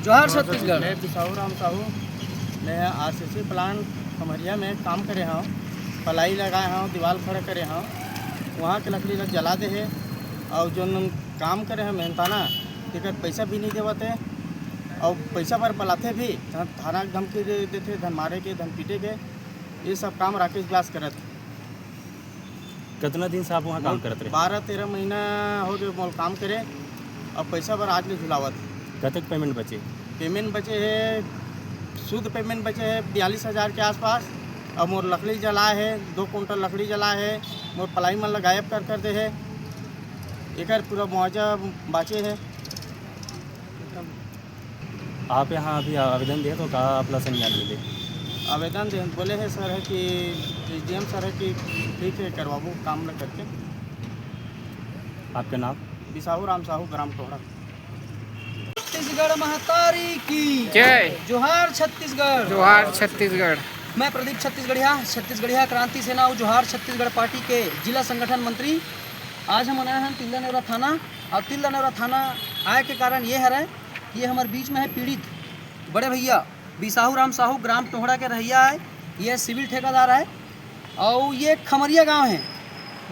जोहार छत्तीसगढ़। मैं बिसाहू राम साहू। मैं आरसीसी प्लांट खमरिया में काम करे हूँ, पलाई लगाए हूँ, दीवार खड़े करे हूँ, वहाँ के लकड़ी लग जला दे है और जो काम करे हैं मेहनताना तेकर पैसा भी नहीं देवते और पैसा पर बलाते भी थाना धमकी दे देते, धन मारे के धन पीटे के, ये सब काम राकेश व्यास करत। कितना दिन से आप वहाँ काम करते रहे? 12-13 महीना हो गए मोल काम करे और पैसा पर आज ले झुलावत। कतक पेमेंट बचे? पेमेंट बचे है, शुद्ध पेमेंट बचे है 42,000 के आसपास और मोर लकड़ी जला है, 2 कुंटल लकड़ी जला है, मोर पलाई मन गायब कर दे है, एक पूरा मुआवजा बाचे है। आप यहाँ अभी आवेदन दिए तो कहा आपला संज्ञान मिले? आवेदन दे बोले है सर है कि एसडीएम सर है कि ठीक है करवाबो काम न करके। आपका नाम? बिसाहू राम साहू, ग्राम टोहरा। छत्तीसगढ़ महतारी की जय। जोहार छत्तीसगढ़। जोहार छत्तीसगढ़। मैं प्रदीप छत्तीसगढ़िया, छत्तीसगढ़िया क्रांति सेना और जोहार छत्तीसगढ़ पार्टी के जिला संगठन मंत्री। आज हम आए हैं तिल्दा नेवरा थाना और तिल्दा नेवरा थाना आए के कारण ये है ये हमारे बीच में है पीड़ित बड़े भैया बिसाहू राम साहू, ग्राम टोहरा के रहिया है, ये सिविल ठेकेदार है और ये खमरिया गांव है।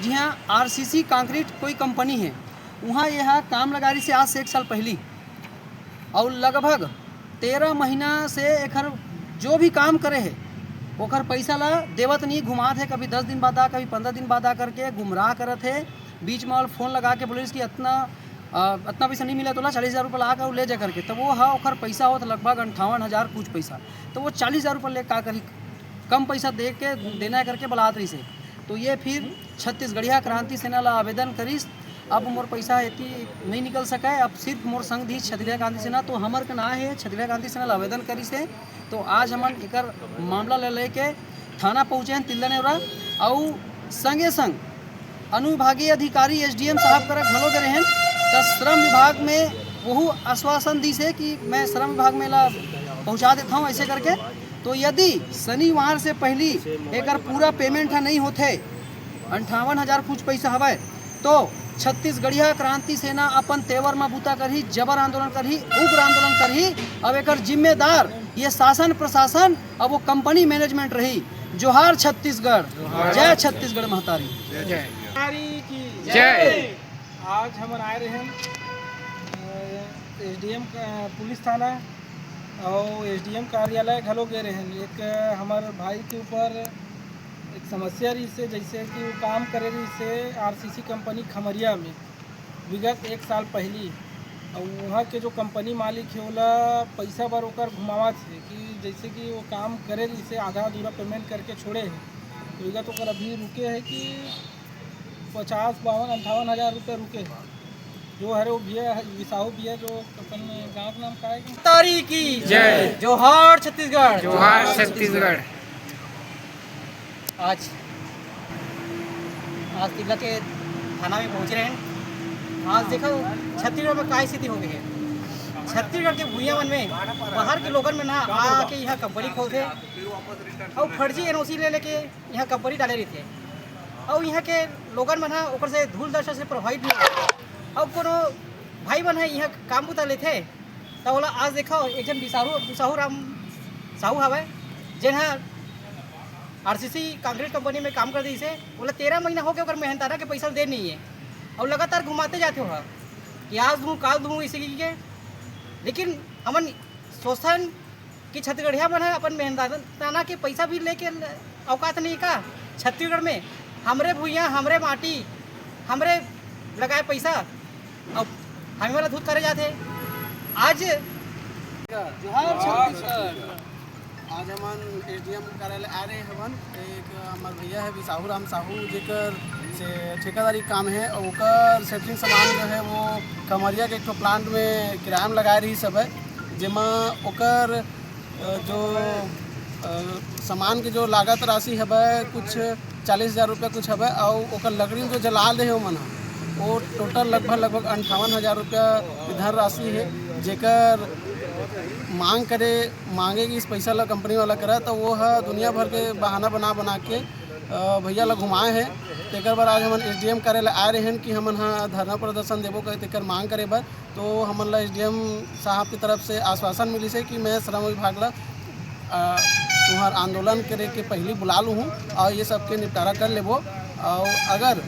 जी हाँ, आरसीसी कंक्रीट कोई कंपनी है, वहाँ यहाँ काम लगा रही से आज से 1 साल पहली और लगभग 13 महीना से एकर जो भी काम करे है ओकर पैसा ला देवत नहीं, घुमात है, कभी 10 दिन बाद आ, कभी 15 दिन बाद आ करके गुमराह करत है। बीच में और फ़ोन लगा के बोले कि इतना पैसा नहीं मिला तो 40,000 रुपये ला कर ले जा करके, तो वो हाँ ओकर पैसा हो तो लगभग 58,000 कुछ पैसा, तो वो 40,000 रुपये ले का करी, कम पैसा दे के देना करके बलात रही से। तो ये फिर छत्तीसगढ़िया क्रांति सेना ला आवेदन करीस, अब मोर पैसा एती नहीं निकल सका है, अब सिर्फ मोर संग दी छत्तीसगढ़ क्रांति सेना, तो हमार का ना है छत्तीसगढ़ क्रांति सेना ला आवेदन करी से। तो आज हमन एकर मामला ले लेके थाना पहुँचे हैं तिल्दा नेवरा और संगे संग अनुविभागीय अधिकारी एसडीएम साहब करा घलो गए हैं, तो श्रम विभाग में वह आश्वासन दी से कि मैं श्रम विभाग में ला पहुँचा देता हूँ ऐसे करके। तो यदि शनिवार से पहली एकर पूरा पेमेंट है नहीं होते, 58,000 कुछ पैसा हवा, तो छत्तीसगढ़िया क्रांति सेना अपन तेवर में बूता करही, जबर आंदोलन करही, उग्र आंदोलन करही। अब एकर जिम्मेदार ये शासन प्रशासन अब वो कंपनी मैनेजमेंट रही। जोहार छत्तीसगढ़, जय छत्तीसगढ़ महतारी जय। की जय। आज हम आए रहे हैं एसडीएम पुलिस थाना और एसडीएम कार्यालय घलो गए रहे हैं। एक हमारे भाई के ऊपर एक समस्या रही से, जैसे कि वो काम करे रही से आरसीसी कंपनी खमरिया में विगत 1 साल पहली, और वहाँ के जो कंपनी मालिक है ओला पैसा बर ओकर घुमावत है कि जैसे कि वो काम करे रही से आधा अधूरा पेमेंट करके छोड़े है। तो विगत ओकर अभी रुके है कि 50, 52, 58,000 रुपये रुके हैं। जो है वो भैया बिसाहू भैया जो अपन गाँव का नाम का है महतारी की जय। जोहार छत्तीसगढ़। जोहार छत्तीसगढ़। आज तिल्दा के थाना में पहुँच रहे हैं। आज देखो छत्तीसगढ़ में क्या स्थिति हो गई है। छत्तीसगढ़ के भूया मन में बाहर के लोगन में ना आके यहाँ कंपनी खोलते और फर्जी एनओसी ले लेके यहाँ कंपनी डाले रहते हैं और यहाँ के लोगन मन है ऊपर से धूल दशा से प्रभावित नहीं और कोनो भाई मन है यहाँ काम बुता लेते। तो बोला आज देखो एक जन बिसाहू राम साहू हवा जेन आरसीसी कंक्रीट कंपनी में काम कर दी से, बोला 13 महीना हो गया अगर मेहनताना के पैसा दे नहीं है और लगातार घुमाते जाते हो कि आज दूँ काल दूँ इसी के। लेकिन हमन सोचन कि छत्तीसगढ़िया मन है अपन मेहनताना के पैसा भी लेके औकात नहीं का। छत्तीसगढ़ में हमरे भूइयाँ, हमरे माटी, हमरे लगाए पैसा और हमें वाला धूत करे जाते। आज जोहार छत्तीसगढ़। आज हमन एसडीएम कार्यालय आ रहे हैं। एक हमारे भैया है बिसाहू राम साहू जेकर से ठेकेदारी काम है और ओकर सेटिंग सामान जो है वो खमरिया के एक तो प्लांट में किराया में लगा रही सब है, जेमा ओकर जो सामान के जो लागत राशि है कुछ 40,000 रुपये कुछ है और ओकर लकड़ी जो जला दे मन वो टोटल लगभग 58,000 रुपया धन राशि है, जेकर मांगे कि इस पैसा ला कंपनी वाला करा, तो वो है दुनिया भर के बहाना बना के भैया ला घुमाए हैं तेकर बर आज हमन एसडीएम कार्यालय आए रहे कि हमन हाँ धरना प्रदर्शन देबो कर तेकर मांग करे बर। तो हमन ला एसडीएम साहब की तरफ से आश्वासन मिली है कि मैं श्रम विभाग ला तुम्हार आंदोलन करे के पहले बुला लूँ हूँ और ये सब के निपटारा कर लेबो। और अगर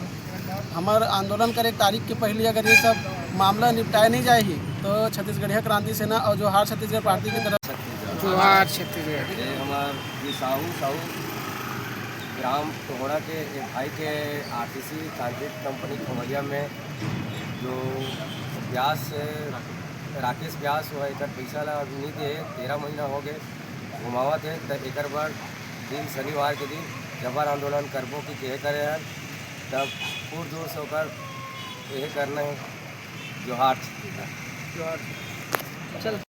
हमार आंदोलन करे तारीख के पहले अगर ये सब मामला निपटाए नहीं जाएगी तो छत्तीसगढ़िया क्रांति सेना और जोहार छत्तीसगढ़ पार्टी की तरफ जोहार छत्तीसगढ़। ये हमार ये साहू ग्राम टोहड़ा के एक भाई के आरटीसी ट्रांजिट कंपनी खमरिया में जो ब्यास राकेश ब्यास हुआ एक पैसा ला अभी नहीं दे 13 महीना हो गए घुमावत है। तो एक बार दिन शनिवार के दिन जबर आंदोलन करबो कि कहे करे हैं तब पूर दूर से होकर यही करना है जोहार। चल